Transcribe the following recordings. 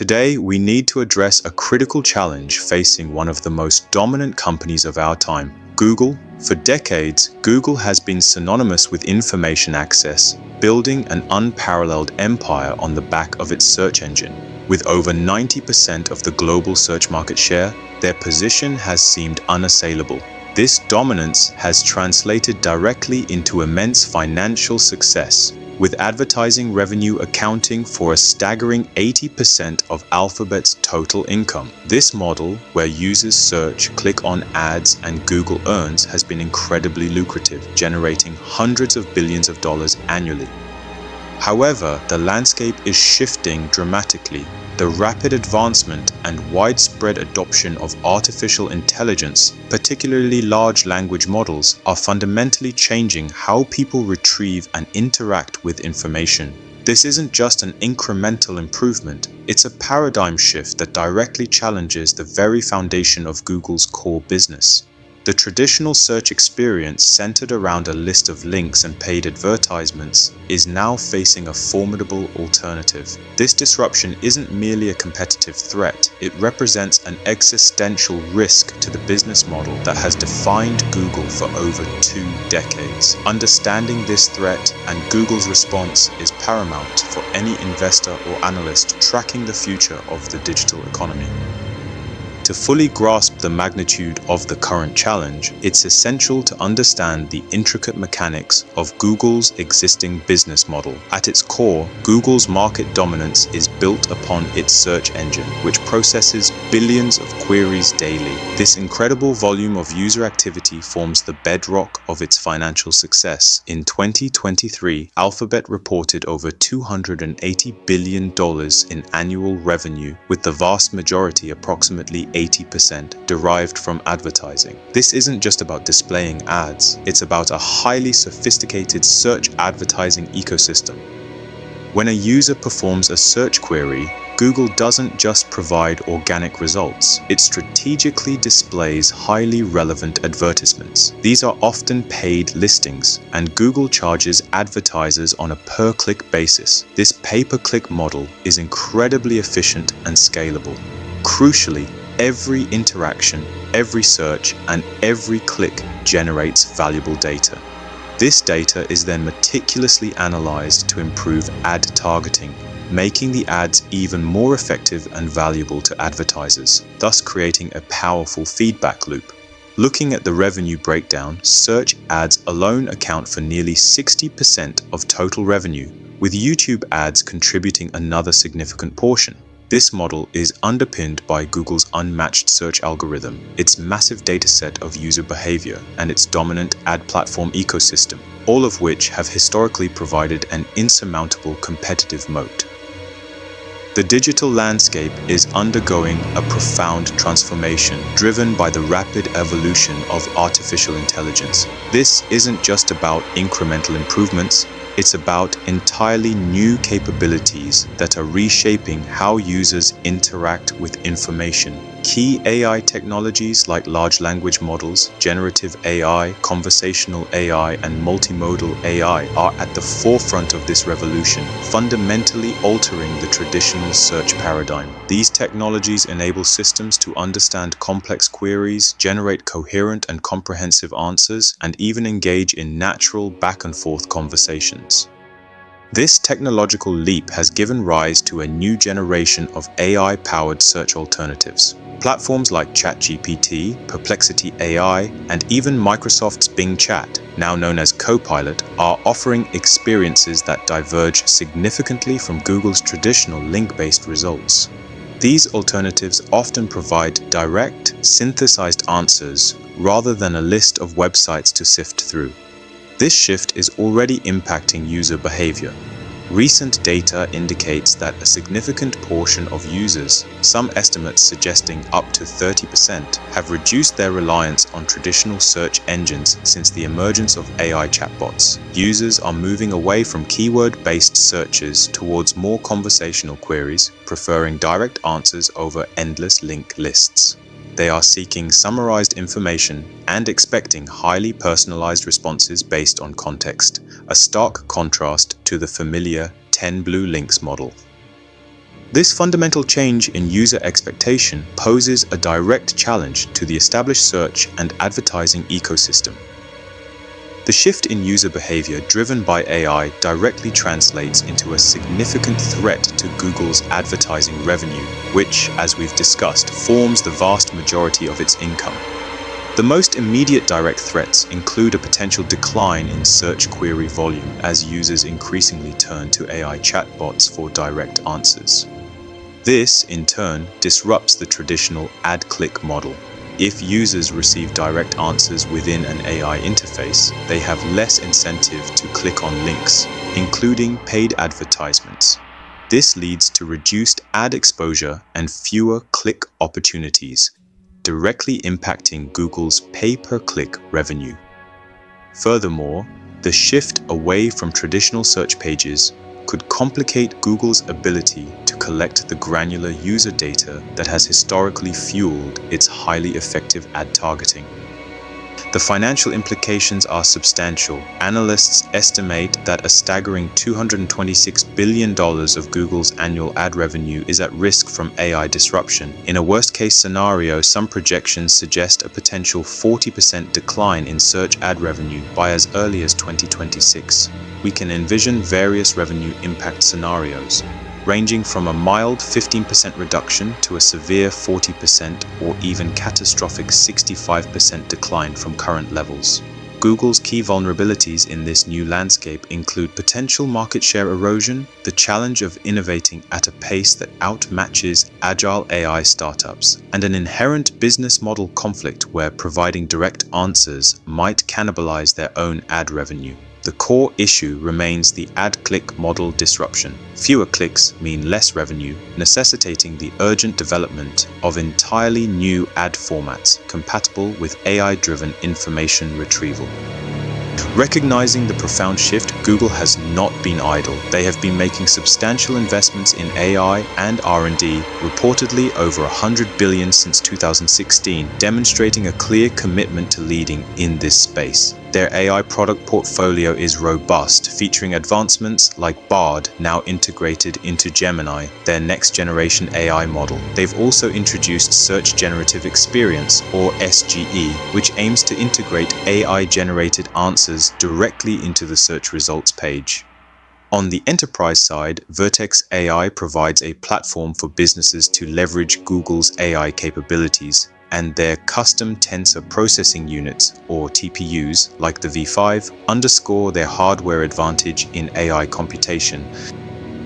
Today, we need to address a critical challenge facing one of the most dominant companies of our time, Google. For decades, Google has been synonymous with information access, building an unparalleled empire on the back of its search engine. With over 90% of the global search market share, their position has seemed unassailable. This dominance has translated directly into immense financial success, with advertising revenue accounting for a staggering 80% of Alphabet's total income. This model, where users search, click on ads, and Google earns, has been incredibly lucrative, generating hundreds of billions of dollars annually. However, the landscape is shifting dramatically. The rapid advancement and widespread adoption of artificial intelligence, particularly large language models, are fundamentally changing how people retrieve and interact with information. This isn't just an incremental improvement, it's a paradigm shift that directly challenges the very foundation of Google's core business. The traditional search experience, centered around a list of links and paid advertisements, is now facing a formidable alternative. This disruption isn't merely a competitive threat, it represents an existential risk to the business model that has defined Google for over 2 decades. Understanding this threat and Google's response is paramount for any investor or analyst tracking the future of the digital economy. To fully grasp the magnitude of the current challenge, it's essential to understand the intricate mechanics of Google's existing business model. At its core, Google's market dominance is built upon its search engine, which processes billions of queries daily. This incredible volume of user activity forms the bedrock of its financial success. In 2023, Alphabet reported over $280 billion in annual revenue, with the vast majority, approximately 80%, derived from advertising. This isn't just about displaying ads, it's about a highly sophisticated search advertising ecosystem. When a user performs a search query, Google doesn't just provide organic results, it strategically displays highly relevant advertisements. These are often paid listings, and Google charges advertisers on a per-click basis. This pay-per-click model is incredibly efficient and scalable. Crucially, every interaction, every search, and every click generates valuable data. This data is then meticulously analyzed to improve ad targeting, making the ads even more effective and valuable to advertisers, thus creating a powerful feedback loop. Looking at the revenue breakdown, search ads alone account for nearly 60% of total revenue, with YouTube ads contributing another significant portion. This model is underpinned by Google's unmatched search algorithm, its massive dataset of user behavior, and its dominant ad platform ecosystem, all of which have historically provided an insurmountable competitive moat. The digital landscape is undergoing a profound transformation driven by the rapid evolution of artificial intelligence. This isn't just about incremental improvements, it's about entirely new capabilities that are reshaping how users interact with information. Key AI technologies like large language models, generative AI, conversational AI, and multimodal AI are at the forefront of this revolution, fundamentally altering the traditional search paradigm. These technologies enable systems to understand complex queries, generate coherent and comprehensive answers, and even engage in natural back-and-forth conversations. This technological leap has given rise to a new generation of AI-powered search alternatives. Platforms like ChatGPT, Perplexity AI, and even Microsoft's Bing Chat, now known as Copilot, are offering experiences that diverge significantly from Google's traditional link-based results. These alternatives often provide direct, synthesized answers rather than a list of websites to sift through. This shift is already impacting user behavior. Recent data indicates that a significant portion of users, some estimates suggesting up to 30%, have reduced their reliance on traditional search engines since the emergence of AI chatbots. Users are moving away from keyword-based searches towards more conversational queries, preferring direct answers over endless link lists. They are seeking summarized information and expecting highly personalized responses based on context, a stark contrast to the familiar 10 blue links model. This fundamental change in user expectation poses a direct challenge to the established search and advertising ecosystem. The shift in user behavior driven by AI directly translates into a significant threat to Google's advertising revenue, which, as we've discussed, forms the vast majority of its income. The most immediate direct threats include a potential decline in search query volume as users increasingly turn to AI chatbots for direct answers. This, in turn, disrupts the traditional ad-click model. If users receive direct answers within an AI interface, they have less incentive to click on links, including paid advertisements. This leads to reduced ad exposure and fewer click opportunities, directly impacting Google's pay-per-click revenue. Furthermore, the shift away from traditional search pages could complicate Google's ability to collect the granular user data that has historically fueled its highly effective ad targeting. The financial implications are substantial. Analysts estimate that a staggering $226 billion of Google's annual ad revenue is at risk from AI disruption. In a worst-case scenario, some projections suggest a potential 40% decline in search ad revenue by as early as 2026. We can envision various revenue impact scenarios, ranging from a mild 15% reduction to a severe 40% or even catastrophic 65% decline from current levels. Google's key vulnerabilities in this new landscape include potential market share erosion, the challenge of innovating at a pace that outmatches agile AI startups, and an inherent business model conflict where providing direct answers might cannibalize their own ad revenue. The core issue remains the ad-click model disruption. Fewer clicks mean less revenue, necessitating the urgent development of entirely new ad formats compatible with AI-driven information retrieval. Recognizing the profound shift, Google has not been idle. They have been making substantial investments in AI and R&D, reportedly over $100 billion since 2016, demonstrating a clear commitment to leading in this space. Their AI product portfolio is robust, featuring advancements like Bard, now integrated into Gemini, their next-generation AI model. They've also introduced Search Generative Experience, or SGE, which aims to integrate AI-generated answers directly into the search results page. On the enterprise side, Vertex AI provides a platform for businesses to leverage Google's AI capabilities, and their custom tensor processing units, or TPUs, like the V5, underscore their hardware advantage in AI computation.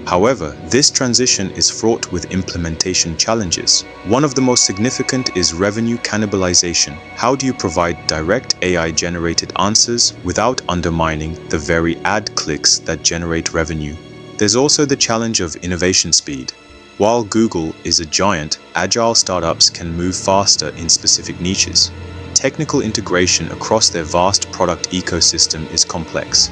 However, this transition is fraught with implementation challenges. One of the most significant is revenue cannibalization. How do you provide direct AI-generated answers without undermining the very ad clicks that generate revenue? There's also the challenge of innovation speed. While Google is a giant, agile startups can move faster in specific niches. Technical integration across their vast product ecosystem is complex,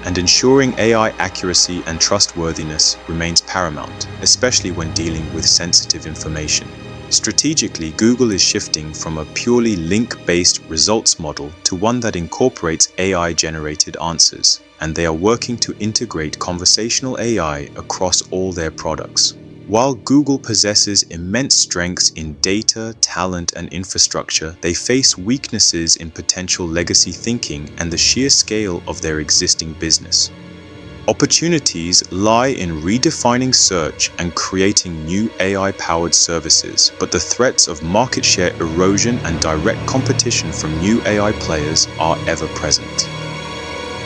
and ensuring AI accuracy and trustworthiness remains paramount, especially when dealing with sensitive information. Strategically, Google is shifting from a purely link-based results model to one that incorporates AI-generated answers, and they are working to integrate conversational AI across all their products. While Google possesses immense strengths in data, talent, and infrastructure, they face weaknesses in potential legacy thinking and the sheer scale of their existing business. Opportunities lie in redefining search and creating new AI-powered services, but the threats of market share erosion and direct competition from new AI players are ever present.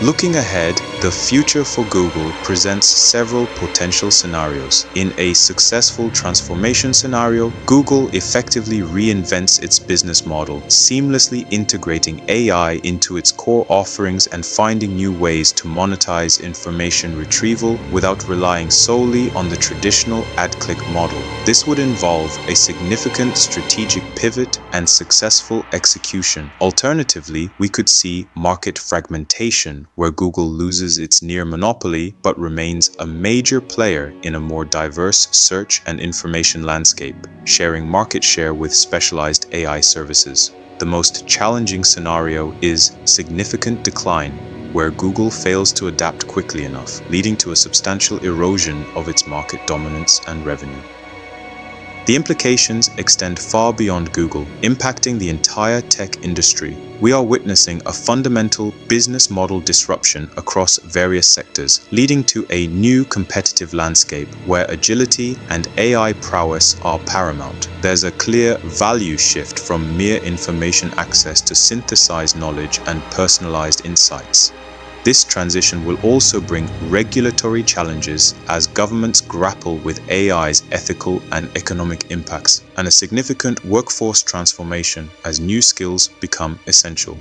Looking ahead, the future for Google presents several potential scenarios. In a successful transformation scenario, Google effectively reinvents its business model, seamlessly integrating AI into its core offerings and finding new ways to monetize information retrieval without relying solely on the traditional ad-click model. This would involve a significant strategic pivot and successful execution. Alternatively, we could see market fragmentation, where Google loses its near monopoly but remains a major player in a more diverse search and information landscape, sharing market share with specialized AI services. The most challenging scenario is significant decline, where Google fails to adapt quickly enough, leading to a substantial erosion of its market dominance and revenue. The implications extend far beyond Google, impacting the entire tech industry. We are witnessing a fundamental business model disruption across various sectors, leading to a new competitive landscape where agility and AI prowess are paramount. There's a clear value shift from mere information access to synthesized knowledge and personalized insights. This transition will also bring regulatory challenges as governments grapple with AI's ethical and economic impacts, and a significant workforce transformation as new skills become essential.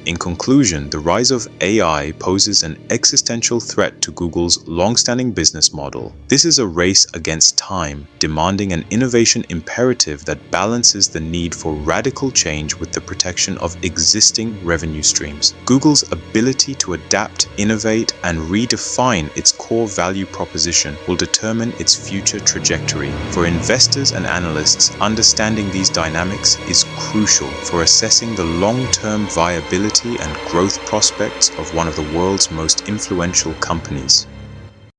In conclusion, the rise of AI poses an existential threat to Google's long-standing business model. This is a race against time, demanding an innovation imperative that balances the need for radical change with the protection of existing revenue streams. Google's ability to adapt, innovate, and redefine its core value proposition will determine its future trajectory. For investors and analysts, understanding these dynamics is crucial for assessing the long-term viability and growth prospects of one of the world's most influential companies.